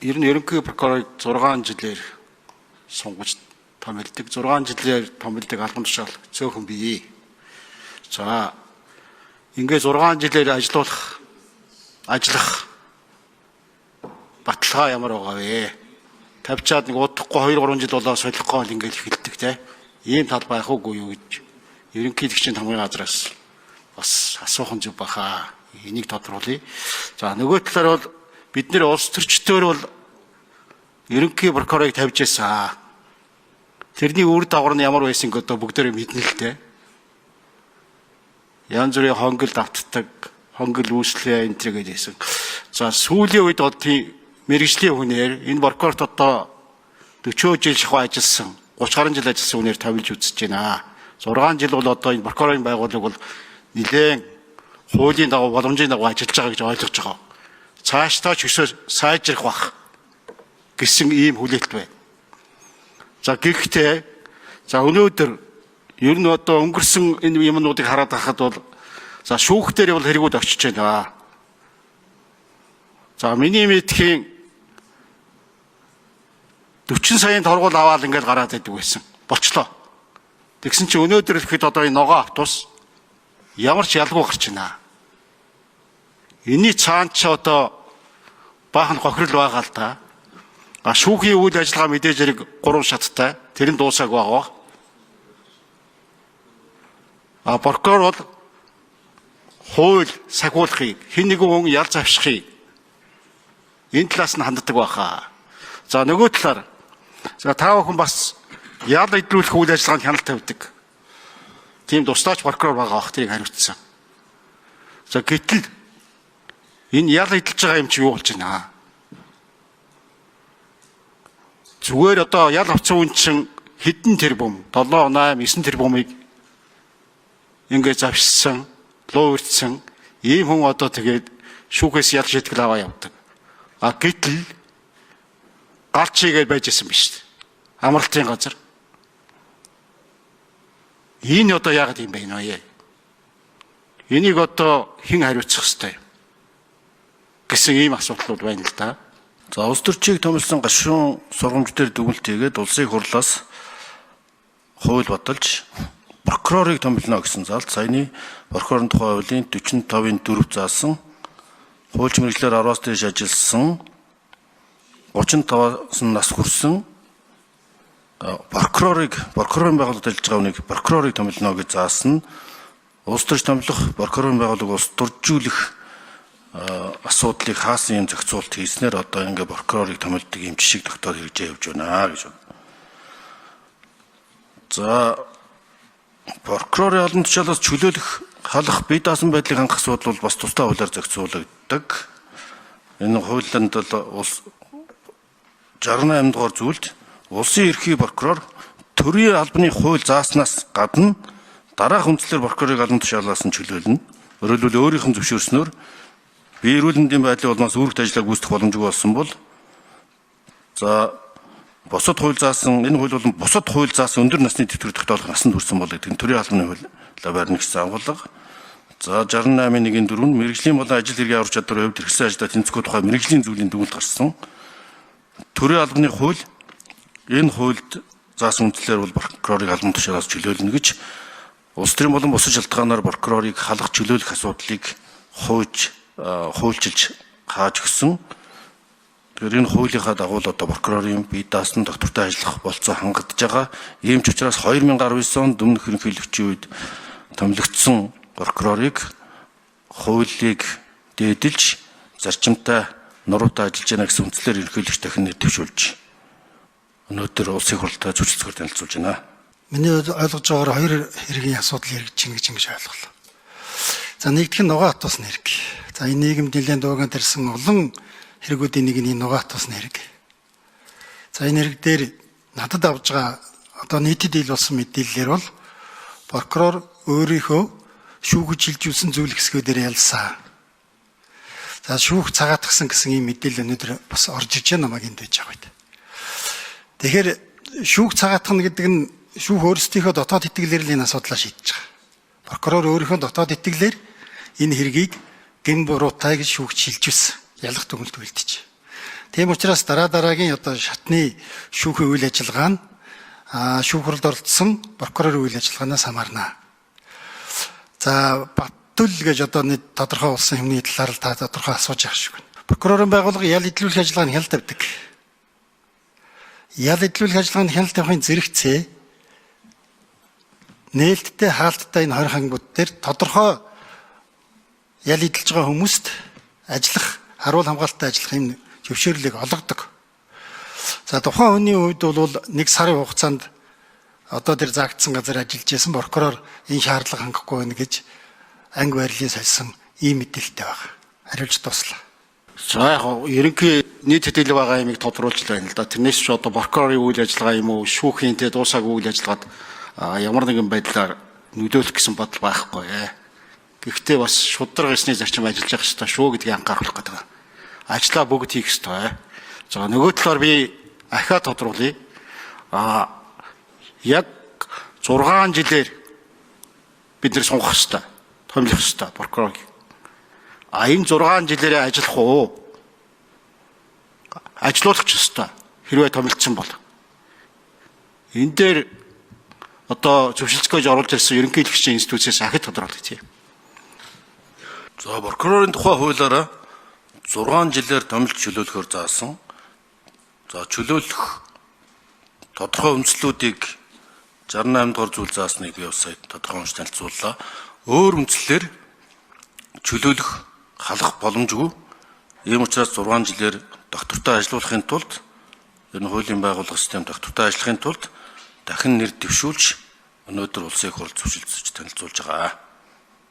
ер нь ерөнхий прокурорыг 6 жилээр сонгож томилдог. 6 жилээр томилдог албан тушаал цөөхөн бий. За ингээд 6 жилээр ажиллах баталгаа ямар байгаа вэ? Тавьчаад нэг удахгүй 2-3 жил болоо солихгүй л ингээд эхэлдэг те. Ийм тал байх уугүй юу гэж ерөнхийлөгчийн хамгийн газраас бас асуух нь зүг баха. Энийг тодруулъя. За нөгөө талаар бол бид нэр улс төрчдөр бол ерөнхий прокурорыг тавьж байсан. Тэрний үр дагавар нь ямар байсан гэдээ бүгдээрээ мэднэ л дээ. Янз бүрийн хонгил давтдаг, хонгил үүслээ энэ төр гэдээсэн. За сүүлийн үед бол тийм мэрэгжлийн хүнээр энэ прокурорт одоо 40 жил шахуу ажилласан, 30 гаруй жил ажилласан хүнээр тавилж үзэж байна. 6 жил бол одоо энэ прокурорын байгууллага бол нэлээд хуулийн дагуу боломжийн дагуу ажиллаж байгаа гэж ойлгож байгаа. Цаашдаа ч өсөө сайжрах бах гэсэн ийм хүлээлт байна. За гэхдээ за өнөөдөр ер нь одоо өнгөрсөн энэ юмнуудыг хараад байхад бол за шүүхтэр бол хэрэгүүд очиж байна. За миний мэдхийн 40 саяын торгуул аваад ингээд гараад байдаг байсан. Болчлоо. Тэгсэн чинь өнөөдөр ихэд одоо энэ ногоо автобус ямар ч ялгүй гарч байна. Энийний цаанд ч одоо баахан гохирол байгаа л да. Шүүхийн үйл ажиллагаа мэдээж хэрэг 3 шаттай. Тэр нь дуусааг байгаа. Прокурор бол хууль сахиулахыг, хэн нэгэн хүн ял завшихыг энэ талаас нь ханддаг байхаа. За нөгөө талаар за та бүхэн бас ял идэвхжүүлэх үйл ажиллагаанд хяналт тавьдаг. Тийм тусдаач прокурор байгаа бах тэрийг хариуцсан. За гэтэл энэ ял идэлж байгаа юм чи юу болж байна? Зүгээр одоо ял авсан хүн чинь хэдэн тэрбум, 7, 8, 9 тэрбумыг ингээд завшсан, луу өртсөн ийм хүн одоо тэгээд шүүхээс ял шийтгэл аваа явдаг. Гэтэл галч хийгээд байж исэн биш үү? Амралтын газар. Энэ одоо яагаад юм бэ нэ? Энийг одоо хэн хариуцах ёстой гэсэн ийм асуудлууд байна л да. За улс төрчийг томилсон гашуун сургамж дээр дүгнэлт хийгээд улсын хурлаас хууль бодолж прокурорыг томилно гэсэн залд саяны прокурорын тухай хуулийн 45-ын 4 заасан хуульч мэргэжлэр 10-аас дээш ажилласан 35-аас нас хүрсэн прокурорын байгууллагад ажиллаж байгаа хүнийг прокурорыг томилно гэж заасан улс төрч томилох прокурорын байгууллага улс төржүүлэх асуудлыг хаасан юм зохицуулт хийснээр одоо ингээ прокурорыг томилдог юм жишг тогтоод хэрэгжээ явж байна гэж байна. За прокурорын албан тушаалаас чөлөөлөх халах бие даасан байдлыг хангах асуудал бол бас тусдаа хуулиар зохицуулагддаг. Энэ хуулинд бол 68 дугаар зүйлд улсын ерхий прокурор төрийн албаны хууль зааснаас гадна дараах үндслээр прокурорыг албан тушаалаас нь чөлөөлнө. Өөрөөр хэлбэл өөрийнх нь зөвшөөрснөөр бие эрүүл мэндийн байдлын улмаас үүрэгт ажиллагааг гүйцэтгэх боломжгүй болсон бол за бусад хууль заасан энэ хууль бол бусад хууль заасан өндөр насны тэтгэврийг тогтоох насанд хүрсэн бол гэдэг нь төрийн албаны хууль барьна гэсэн агуулга. За 68-ийн 1-4 нь мэрэгжлийн болон ажил хэргийн аврах чадварын хувьд хэрэгсэн ажилдаа тэнцэхгүй тухай мэрэгжлийн зүйлийн дүгнэлт гарсан. Төрийн албаны хууль энэ хуульд заасан үндслээр бол прокурорыг албан тушаалаас чөлөөлнө гэж улс төрийн болон бусад шалтгаанаар прокурорыг халах чөлөөлөх асуудлыг хуульчилж хааж өгсөн. Тэгэхээр энэ хуулийнхаа дагуу л одоо прокурорын бие даасан доктортой ажиллах болцоо хангагдж байгаа. Ийм ч учраас 2019 онд өмнөх ерөнхийлөгчийн үед томилогдсон прокурорыг хуулийг дээдэлж зарчимтай нуруутай ажиллаж байна гэсэн үндслээр ерөнхийлөгч дахин нэр дэвшүүлж өнөөдөр улсын хурлаа зөрчилдөгөөр танилцуулж байна. Миний ойлгож байгаагаар хоёр хэргийн асуудал хэрэгжиж гэж ойлголоо. За нэгдүгээр нь нугаа атуусны хэрэг. За энэ нийгэмд нэлээд дууган тарьсан олон хэрэгүүдийн нэг нь нугаа атуусны хэрэг. За энэ хэрэг дээр надад авж байгаа одоо нийтэд ил болсон мэдээллээр бол прокурор өөрийнхөө шүүгэж шилжүүлсэн зүйл хэсгүүдээр ялсан. За шүүх цагаатгсан гэсэн ийм мэдээлэл өнөөдөр бас орж иж байгаа намайг энд байж байгаа. Тэгэхээр шүүх цагаатгах гэдэг нь шүүх өөрсдийнхөө дотоод итгэлээр л энэ асуудлаа шийдэж байгаа. Прокурор өөрийнхөө дотоод итгэлээр энэ хэргийг гин буруутай гэж шүүгч шилжүүлсэн. Ялах дүгнэлт үлдэж. Тийм учраас дараагийн одоо шатны шүүхийн үйл ажиллагаа нь шүүхрэлд оролцсон прокурорын үйл ажиллагаанаас хамаарна. За Баттүл гэж одоо нэг тодорхой улсын хэмнээ талаар л та тодорхой асууж явах шиг байна. Прокурорын байгууллага ял идлүүлэх ажиллагааг нь хяналт тавьдаг. Ял идлүүлэх ажиллагааг нь хяналт тавихын зэрэгцээ нээлттэй хаалттай энэ 20 хангууд дээр тодорхой ял идэлж байгаа хүмүүст ажиллах, харуул хамгаалалттай ажиллах юм зөвшөөрлийг олгодог. За тухайн хүний хувьд бол 1 сарын хугацаанд одоо тэр заагдсан газар ажиллаж байсан прокурор энэ шаардлага хангахгүй байна гэж анги байрлалын сольсон ийм мэдээлэлтэй байна. Хариулж дуслаа. За яг ерөнхий нийт хэдэл байгаа юмыг тодруулж байна л да. Тэрнээс ч одоо прокурорын үйл ажиллагаа юм уу, шүүхийн тэ дуусаагүй үйл ажиллагаад ямар нэгэн байдлаар нөлөөлөх гэсэн бодол байхгүй. Гэхдээ бас шудраг эсний зарчим ажиллаж явах хэрэгтэй шүү гэдгийг анхааруулах гэдэг. Ажлаа бүгд хийх ёстой. За нөгөө талаар би ахаа тодруулъя. Яг 6 жилээр бид нэр сунгах ёстой. Томилох ёстой прокурорыг. Энэ 6 жилээрээ ажиллах уу? Ажиллуулах ч ёстой. Хэрвээ томилдсон бол. Энэ дээр одоо зөвшөлтгөөж оруулж ирсэн ерөнхий хэлбэрчийн институцээс ахад тодруулъя. За прокурорын тухай хуулиараа 6 жилээр томилж чөлөөлөхөөр заасан. За чөлөөлөх тодорхой үндслүүдийг 68 дугаар зүйл заасныг би бас сая тодорхой унш танилцууллаа. Өөр үндслэлээр чөлөөлөх халах боломжгүй. Ийм учраас 6 жилээр доктортой ажиллуулахын тулд энэ хуулийн байгууллага систем доктортой ажиллахын тулд дахин нэр дэвшүүлж өнөөдөр улсын их хурл зөвшөлдөж танилцуулж байгаа.